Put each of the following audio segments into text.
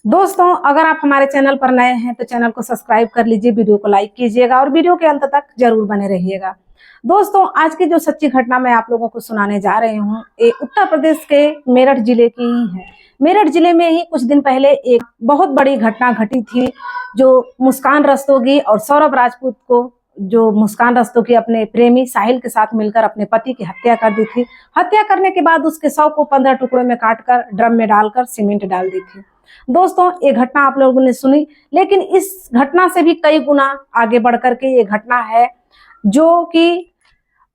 दोस्तों, अगर आप हमारे चैनल पर नए हैं तो चैनल को सब्सक्राइब कर लीजिए, वीडियो को लाइक कीजिएगा और वीडियो के अंत तक जरूर बने रहिएगा। दोस्तों, आज की जो सच्ची घटना मैं आप लोगों को सुनाने जा रही हूँ, ये उत्तर प्रदेश के मेरठ जिले की ही है। मेरठ जिले में ही कुछ दिन पहले एक बहुत बड़ी घटना घटी थी, जो मुस्कान रस्तोगी और सौरभ राजपूत को, जो मुस्कान रस्तोगी अपने प्रेमी साहिल के साथ मिलकर अपने पति की हत्या कर दी थी। हत्या करने के बाद उसके शव को 15 टुकड़ों में काटकर ड्रम में डालकर सीमेंट डाल दी थी। दोस्तों, ये घटना आप लोगों ने सुनी, लेकिन इस घटना से भी कई गुना आगे बढ़कर के ये घटना है, जो कि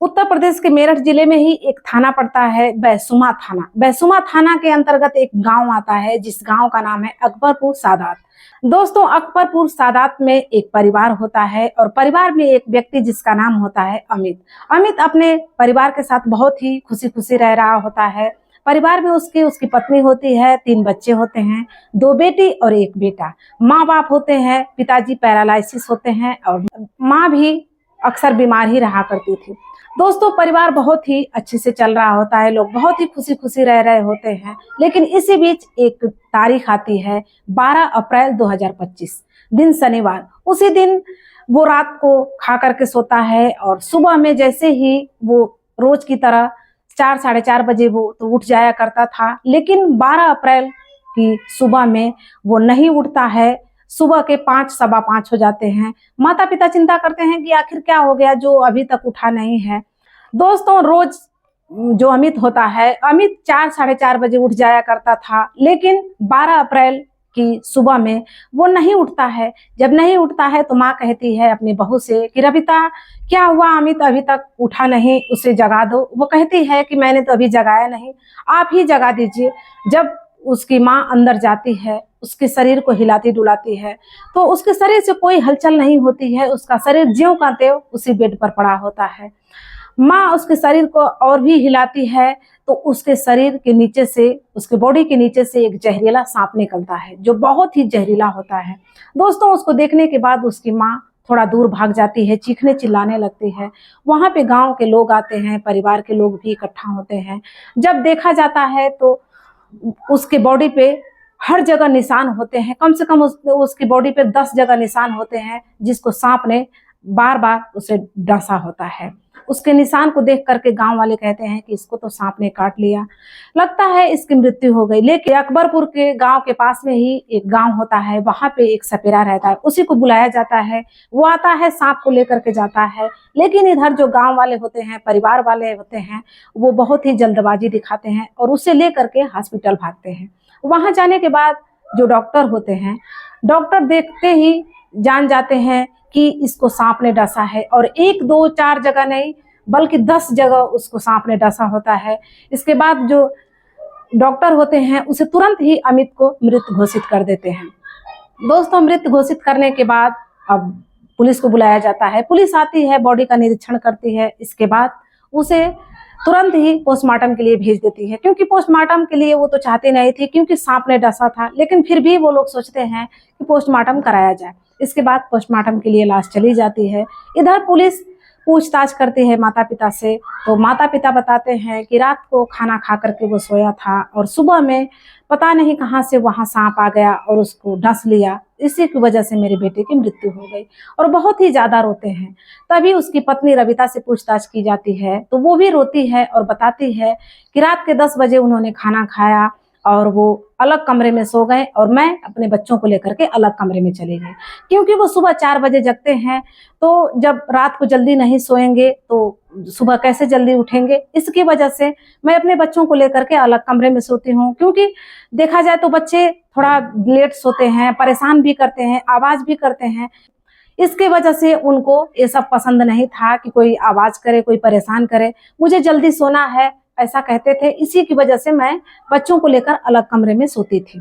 उत्तर प्रदेश के मेरठ जिले में ही एक थाना पड़ता है, बैसुमा थाना। बैसुमा थाना के अंतर्गत एक गांव आता है, जिस गांव का नाम है अकबरपुर सादात। दोस्तों, अकबरपुर सादात में एक परिवार होता है और परिवार में एक व्यक्ति जिसका नाम होता है अमित। अमित अपने परिवार के साथ बहुत ही खुशी खुशी रह रहा होता है। परिवार में उसकी पत्नी होती है, 3 बच्चे होते हैं, 2 बेटी और 1 बेटा। माँ बाप होते हैं, पिताजी पैरालाइसिस होते हैं और माँ भी अक्सर बीमार ही रहा करती थी। दोस्तों, परिवार बहुत ही अच्छे से चल रहा होता है, लोग बहुत ही खुशी खुशी रह रहे होते हैं। लेकिन इसी बीच एक तारीख आती है, 12 अप्रैल 2025, दिन शनिवार। उसी दिन वो रात को खा करके सोता है और सुबह में जैसे ही वो रोज की तरह 4 साढ़े 4 बजे वो तो उठ जाया करता था, लेकिन 12 अप्रैल की सुबह में वो नहीं उठता है। सुबह के 5 सवा 5 हो जाते हैं। माता पिता चिंता करते हैं कि आखिर क्या हो गया जो अभी तक उठा नहीं है। दोस्तों, रोज जो अमित होता है, अमित 4 साढ़े 4 बजे उठ जाया करता था, लेकिन 12 अप्रैल की सुबह में वो नहीं उठता है। जब नहीं उठता है तो माँ कहती है अपनी बहू से कि रविता, क्या हुआ, अमित अभी तक उठा नहीं, उसे जगा दो। वो कहती है कि मैंने तो अभी जगाया नहीं, आप ही जगा दीजिए। जब उसकी माँ अंदर जाती है, उसके शरीर को हिलाती डुलाती है, तो उसके शरीर से कोई हलचल नहीं होती है। उसका शरीर ज्यों का त्यों उसी बेड पर पड़ा होता है। माँ उसके शरीर को और भी हिलाती है तो उसके शरीर के नीचे से, उसके बॉडी के नीचे से एक जहरीला सांप निकलता है, जो बहुत ही जहरीला होता है। दोस्तों, उसको देखने के बाद उसकी माँ थोड़ा दूर भाग जाती है, चीखने चिल्लाने लगती है। वहां पे गांव के लोग आते हैं, परिवार के लोग भी इकट्ठा होते हैं। जब देखा जाता है तो उसके बॉडी पे हर जगह निशान होते हैं, कम से कम उसकी बॉडी पे 10 जगह निशान होते हैं, जिसको सांप ने बार बार उसे डसा होता है। उसके निशान को देख करके गांव वाले कहते हैं कि इसको तो सांप ने काट लिया, लगता है इसकी मृत्यु हो गई। लेकिन अकबरपुर के गांव के पास में ही एक गांव होता है, वहां पे एक सपेरा रहता है, उसी को बुलाया जाता है। वो आता है, सांप को लेकर के जाता है। लेकिन इधर जो गांव वाले होते हैं, परिवार वाले होते हैं, वो बहुत ही जल्दबाजी दिखाते हैं और उसे लेकर के हॉस्पिटल भागते हैं। वहां जाने के बाद जो डॉक्टर होते हैं, डॉक्टर देखते ही जान जाते हैं कि इसको सांप ने डसा है, और 1 2 4 जगह नहीं बल्कि 10 जगह उसको सांप ने डसा होता है। इसके बाद जो डॉक्टर होते हैं उसे तुरंत ही अमित को मृत घोषित कर देते हैं। दोस्तों, मृत घोषित करने के बाद अब पुलिस को बुलाया जाता है। पुलिस आती है, बॉडी का निरीक्षण करती है। इसके बाद उसे तुरंत ही पोस्टमार्टम के लिए भेज देती है, क्योंकि पोस्टमार्टम के लिए वो तो चाहती नहीं थी, क्योंकि सांप ने डसा था। लेकिन फिर भी वो लोग सोचते हैं कि पोस्टमार्टम कराया जाए। इसके बाद पोस्टमार्टम के लिए लाश चली जाती है। इधर पुलिस पूछताछ करती है माता पिता से, तो माता पिता बताते हैं कि रात को खाना खा करके वो सोया था और सुबह में पता नहीं कहां से वहां सांप आ गया और उसको डस लिया। इसी की वजह से मेरे बेटे की मृत्यु हो गई, और बहुत ही ज्यादा रोते हैं। तभी उसकी पत्नी रविता से पूछताछ की जाती है, तो वो भी रोती है और बताती है कि रात के 10 बजे उन्होंने खाना खाया और वो अलग कमरे में सो गए और मैं अपने बच्चों को लेकर के अलग कमरे में चले गए, क्योंकि वो सुबह 4 बजे जगते हैं। तो जब रात को जल्दी नहीं सोएंगे तो सुबह कैसे जल्दी उठेंगे। इसकी वजह से मैं अपने बच्चों को लेकर के अलग कमरे में सोती हूँ, क्योंकि देखा जाए तो बच्चे थोड़ा लेट सोते हैं, परेशान भी करते हैं, आवाज भी करते हैं। इसकी वजह से उनको ये सब पसंद नहीं था कि कोई आवाज करे, कोई परेशान करे। मुझे जल्दी सोना है, ऐसा कहते थे। इसी की वजह से मैं बच्चों को लेकर अलग कमरे में सोती थी।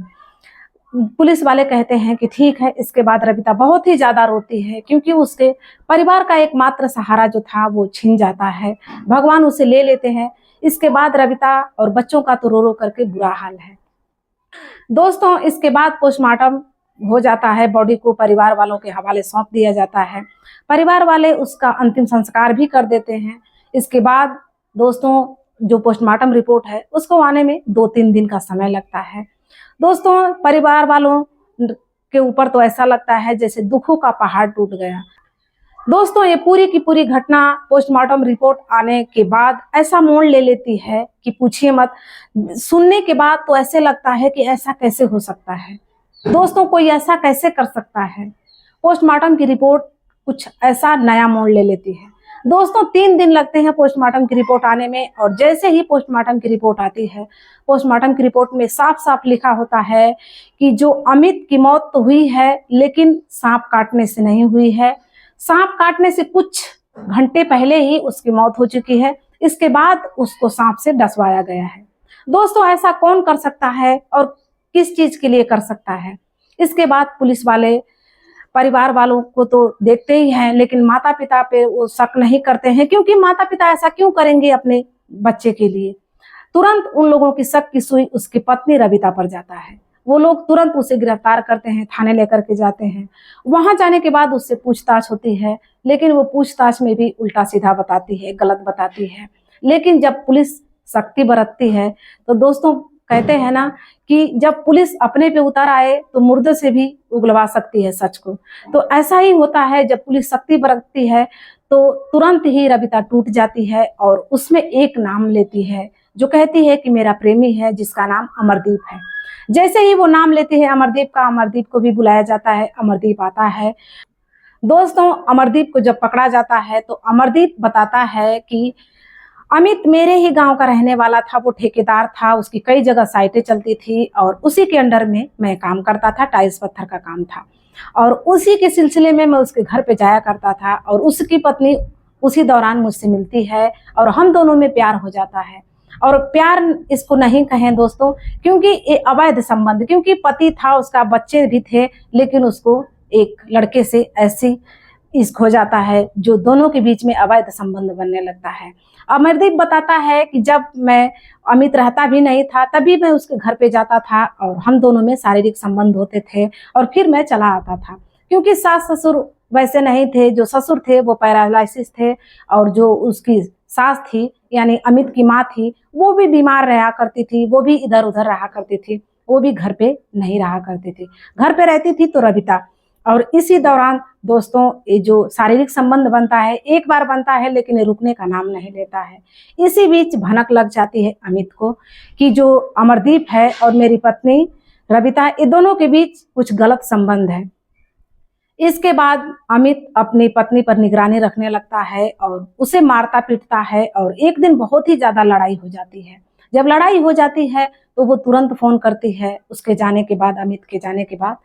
पुलिस वाले कहते हैं कि ठीक है। इसके बाद रविता बहुत ही ज्यादा रोती है, क्योंकि उसके परिवार का एकमात्र सहारा जो था वो छिन जाता है, भगवान उसे ले लेते हैं। इसके बाद रविता और बच्चों का तो रो रो करके बुरा हाल है। दोस्तों, इसके बाद पोस्टमार्टम हो जाता है, बॉडी को परिवार वालों के हवाले सौंप दिया जाता है। परिवार वाले उसका अंतिम संस्कार भी कर देते हैं। इसके बाद दोस्तों, जो पोस्टमार्टम रिपोर्ट है उसको आने में 2-3 दिन का समय लगता है। दोस्तों, परिवार वालों के ऊपर तो ऐसा लगता है जैसे दुखों का पहाड़ टूट गया। दोस्तों, ये पूरी की पूरी घटना पोस्टमार्टम रिपोर्ट आने के बाद ऐसा मोड़ ले लेती है कि पूछिए मत। सुनने के बाद तो ऐसे लगता है कि ऐसा कैसे हो सकता है। दोस्तों, कोई ऐसा कैसे कर सकता है। पोस्टमार्टम की रिपोर्ट कुछ ऐसा नया मोड़ ले लेती है। दोस्तों, 3 दिन लगते हैं पोस्टमार्टम की रिपोर्ट आने में, और जैसे ही पोस्टमार्टम की रिपोर्ट आती है, पोस्टमार्टम की रिपोर्ट में साफ साफ लिखा होता है कि जो अमित की मौत तो हुई है, लेकिन सांप काटने से नहीं हुई है। सांप काटने से कुछ घंटे पहले ही उसकी मौत हो चुकी है। इसके बाद उसको सांप से डसवाया गया है। दोस्तों, ऐसा कौन कर सकता है और किस चीज के लिए कर सकता है। इसके बाद पुलिस वाले परिवार वालों को तो देखते ही हैं, लेकिन माता पिता पे वो शक नहीं करते हैं, क्योंकि माता पिता ऐसा क्यों करेंगे अपने बच्चे के लिए। तुरंत उन लोगों की शक की सुई उसकी पत्नी रविता पर जाता है। वो लोग तुरंत उसे गिरफ्तार करते हैं, थाने लेकर के जाते हैं। वहां जाने के बाद उससे पूछताछ होती है, लेकिन वो पूछताछ में भी उल्टा सीधा बताती है, गलत बताती है। लेकिन जब पुलिस सख्ती बरतती है तो दोस्तों, कहते हैं ना कि जब पुलिस अपने पे उतर आए तो मुर्दे से भी उगलवा सकती है सच को। तो ऐसा ही होता है, जब पुलिस सख्ती बरतती है तो तुरंत ही रविता टूट जाती है और उसमें एक नाम लेती है, जो कहती है कि मेरा प्रेमी है, जिसका नाम अमरदीप है। जैसे ही वो नाम लेती है अमरदीप का, अमरदीप को भी बुलाया जाता है। अमरदीप आता है। दोस्तों, अमरदीप को जब पकड़ा जाता है तो अमरदीप बताता है कि अमित मेरे ही गांव का रहने वाला था, वो ठेकेदार था, उसकी कई जगह साइटें चलती थी और उसी के अंडर में मैं काम करता था, टाइल्स पत्थर का काम था, और उसी के सिलसिले में मैं उसके घर पे जाया करता था, और उसकी पत्नी उसी दौरान मुझसे मिलती है और हम दोनों में प्यार हो जाता है। और प्यार इसको नहीं कहें दोस्तों, क्योंकि ये अवैध संबंध, क्योंकि पति था उसका, बच्चे भी थे, लेकिन उसको एक लड़के से ऐसी इश्क हो जाता है जो दोनों के बीच में अवैध संबंध बनने लगता है। अमरदीप बताता है कि जब मैं अमित रहता भी नहीं था तभी मैं उसके घर पे जाता था और हम दोनों में शारीरिक संबंध होते थे, और फिर मैं चला आता था, क्योंकि सास ससुर वैसे नहीं थे। जो ससुर थे वो पैरालाइसिस थे, और जो उसकी सास थी यानी अमित की माँ थी, वो भी बीमार रहा करती थी, वो भी इधर उधर रहा करती थी, वो भी घर पे नहीं रहा करती थी। घर पे रहती थी तो रविता। और इसी दौरान दोस्तों, ये जो शारीरिक संबंध बनता है, एक बार बनता है लेकिन ये रुकने का नाम नहीं लेता है। इसी बीच भनक लग जाती है अमित को कि जो अमरदीप है और मेरी पत्नी रविता, ये दोनों के बीच कुछ गलत संबंध है। इसके बाद अमित अपनी पत्नी पर निगरानी रखने लगता है और उसे मारता पीटता है, और एक दिन बहुत ही ज्यादा लड़ाई हो जाती है। जब लड़ाई हो जाती है तो वो तुरंत फोन करती है। उसके जाने के बाद, अमित के जाने के बाद,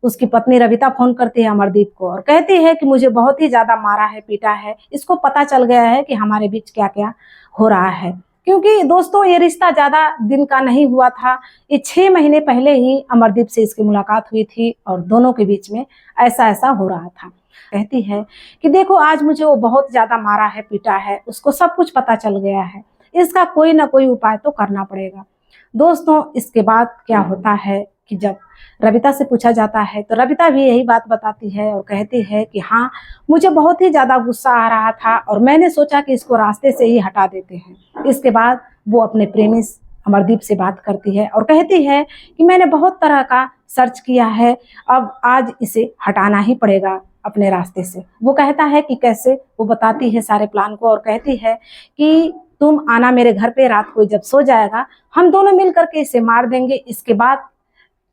उसकी पत्नी रविता फोन करती है अमरदीप को और कहती है कि मुझे बहुत ही ज्यादा मारा है, पीटा है, इसको पता चल गया है कि हमारे बीच क्या क्या हो रहा है। क्योंकि दोस्तों, ये रिश्ता ज्यादा दिन का नहीं हुआ था, ये 6 महीने पहले ही अमरदीप से इसकी मुलाकात हुई थी और दोनों के बीच में ऐसा ऐसा हो रहा था। कहती है कि देखो, आज मुझे वो बहुत ज्यादा मारा है, पीटा है, उसको सब कुछ पता चल गया है, इसका कोई ना कोई उपाय तो करना पड़ेगा। दोस्तों, इसके बाद क्या होता है कि जब रविता से पूछा जाता है तो रविता भी यही बात बताती है और कहती है कि हाँ, मुझे बहुत ही ज़्यादा गुस्सा आ रहा था और मैंने सोचा कि इसको रास्ते से ही हटा देते हैं। इसके बाद वो अपने प्रेमी अमरदीप से बात करती है और कहती है कि मैंने बहुत तरह का सर्च किया है, अब आज इसे हटाना ही पड़ेगा अपने रास्ते से। वो कहता है कि कैसे। वो बताती है सारे प्लान को और कहती है कि तुम आना मेरे घर पे, रात को जब सो जाएगा हम दोनों मिल करके इसे मार देंगे। इसके बाद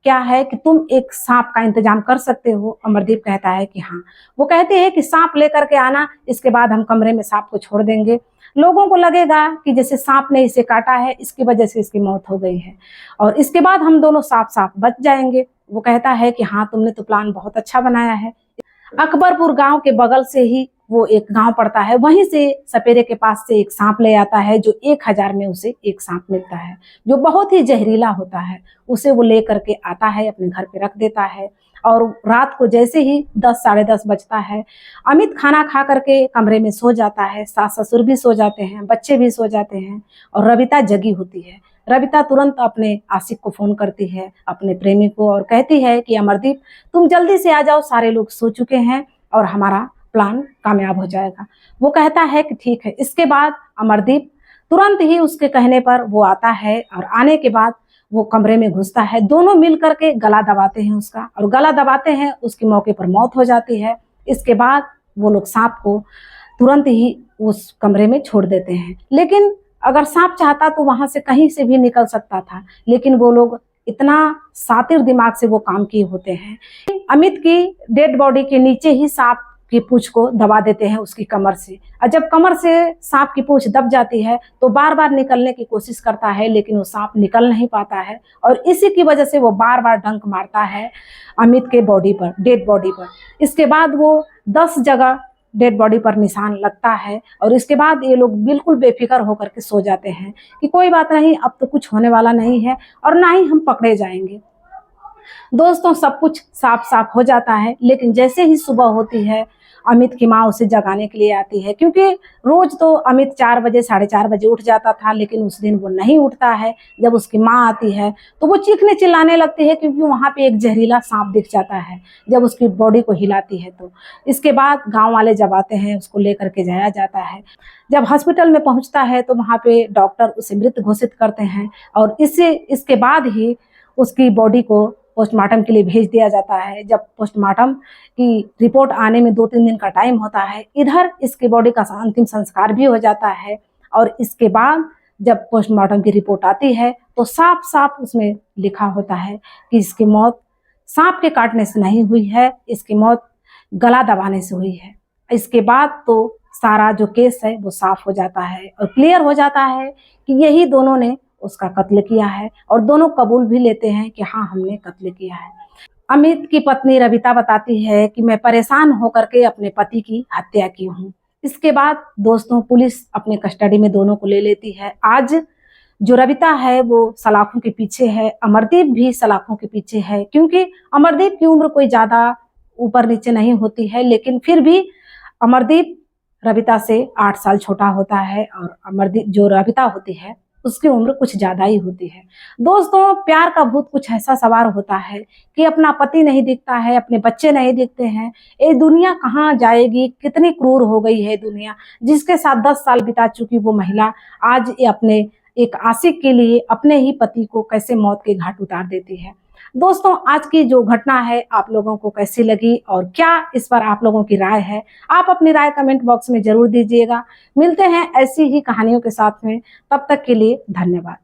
क्या है कि तुम एक सांप का इंतजाम कर सकते हो। अमरदीप कहता है कि हाँ। वो कहते हैं कि सांप लेकर के आना, इसके बाद हम कमरे में सांप को छोड़ देंगे, लोगों को लगेगा कि जैसे सांप ने इसे काटा है, इसकी वजह से इसकी मौत हो गई है, और इसके बाद हम दोनों साफ साफ बच जाएंगे। वो कहता है कि हाँ, तुमने तो प्लान बहुत अच्छा बनाया है। अकबरपुर गांव के बगल से ही वो एक गांव पड़ता है, वहीं से सपेरे के पास से एक सांप ले आता है, जो 1000 में उसे एक सांप मिलता है, जो बहुत ही जहरीला होता है। उसे वो ले करके आता है, अपने घर पे रख देता है, और रात को जैसे ही 10 साढ़े 10 बजता है, अमित खाना खा करके कमरे में सो जाता है, सास ससुर भी सो जाते हैं, बच्चे भी सो जाते हैं, और रविता जगी होती है। रविता तुरंत अपने आशिक को फोन करती है, अपने प्रेमी को, और कहती है कि अमरदीप, तुम जल्दी से आ जाओ, सारे लोग सो चुके हैं और हमारा प्लान कामयाब हो जाएगा। वो कहता है कि ठीक है। इसके बाद अमरदीप तुरंत ही उसके कहने पर वो आता है, और आने के बाद वो कमरे में घुसता है, दोनों मिल करके गला दबाते हैं उसका, और गला दबाते हैं, उसकी मौके पर मौत हो जाती है। इसके बाद वो लोग सांप को तुरंत ही उस कमरे में छोड़ देते हैं। लेकिन अगर सांप चाहता तो वहां से कहीं से भी निकल सकता था, लेकिन वो लोग इतना शातिर दिमाग से वो काम किए होते हैं। अमित की डेड बॉडी के नीचे ही सांप की पूंछ को दबा देते हैं उसकी कमर से, और जब कमर से सांप की पूंछ दब जाती है तो बार बार निकलने की कोशिश करता है, लेकिन वो सांप निकल नहीं पाता है, और इसी की वजह से वो बार बार डंक मारता है अमित के बॉडी पर, डेड बॉडी पर। इसके बाद वो 10 जगह डेड बॉडी पर निशान लगता है, और इसके बाद ये लोग बिल्कुल बेफिक्र होकर के सो जाते हैं कि कोई बात नहीं, अब तो कुछ होने वाला नहीं है और ना ही हम पकड़े जाएंगे। दोस्तों, सब कुछ साफ साफ हो जाता है, लेकिन जैसे ही सुबह होती है अमित की माँ उसे जगाने के लिए आती है, क्योंकि रोज तो अमित 4 बजे 4:30 बजे उठ जाता था, लेकिन उस दिन वो नहीं उठता है। जब उसकी माँ आती है तो वो चीखने चिल्लाने लगती है, क्योंकि वहाँ पे एक जहरीला सांप दिख जाता है जब उसकी बॉडी को हिलाती है तो। इसके बाद गाँव वाले जब आते हैं उसको लेकर के जाया जाता है। जब हॉस्पिटल में पहुँचता है तो वहाँ पे डॉक्टर उसे मृत घोषित करते हैं, और इसके बाद ही उसकी बॉडी को पोस्टमार्टम के लिए भेज दिया जाता है। जब पोस्टमार्टम की रिपोर्ट आने में 2-3 दिन का टाइम होता है, इधर इसकी बॉडी का अंतिम संस्कार भी हो जाता है, और इसके बाद जब पोस्टमार्टम की रिपोर्ट आती है तो साफ साफ उसमें लिखा होता है कि इसकी मौत सांप के काटने से नहीं हुई है, इसकी मौत गला दबाने से हुई है। इसके बाद तो सारा जो केस है वो साफ हो जाता है और क्लियर हो जाता है कि यही दोनों ने उसका कत्ल किया है, और दोनों कबूल भी लेते हैं कि हाँ, हमने कत्ल किया है। अमित की पत्नी रविता बताती है कि मैं परेशान होकर के अपने पति की हत्या की हूँ। इसके बाद दोस्तों, पुलिस अपने कस्टडी में दोनों को ले लेती है। आज जो रविता है वो सलाखों के पीछे है, अमरदीप भी सलाखों के पीछे है, क्योंकि अमरदीप की उम्र कोई ज्यादा ऊपर नीचे नहीं होती है, लेकिन फिर भी अमरदीप रविता से 8 साल छोटा होता है, और अमरदीप जो रविता होती है उसकी उम्र कुछ ज्यादा ही होती है। दोस्तों, प्यार का भूत कुछ ऐसा सवार होता है कि अपना पति नहीं दिखता है, अपने बच्चे नहीं दिखते हैं। ये दुनिया कहाँ जाएगी, कितनी क्रूर हो गई है दुनिया। जिसके साथ 10 साल बिता चुकी वो महिला आज ये अपने एक आशिक के लिए अपने ही पति को कैसे मौत के घाट उतार देती है। दोस्तों, आज की जो घटना है आप लोगों को कैसी लगी और क्या इस पर आप लोगों की राय है, आप अपनी राय कमेंट बॉक्स में जरूर दीजिएगा। मिलते हैं ऐसी ही कहानियों के साथ में, तब तक के लिए धन्यवाद।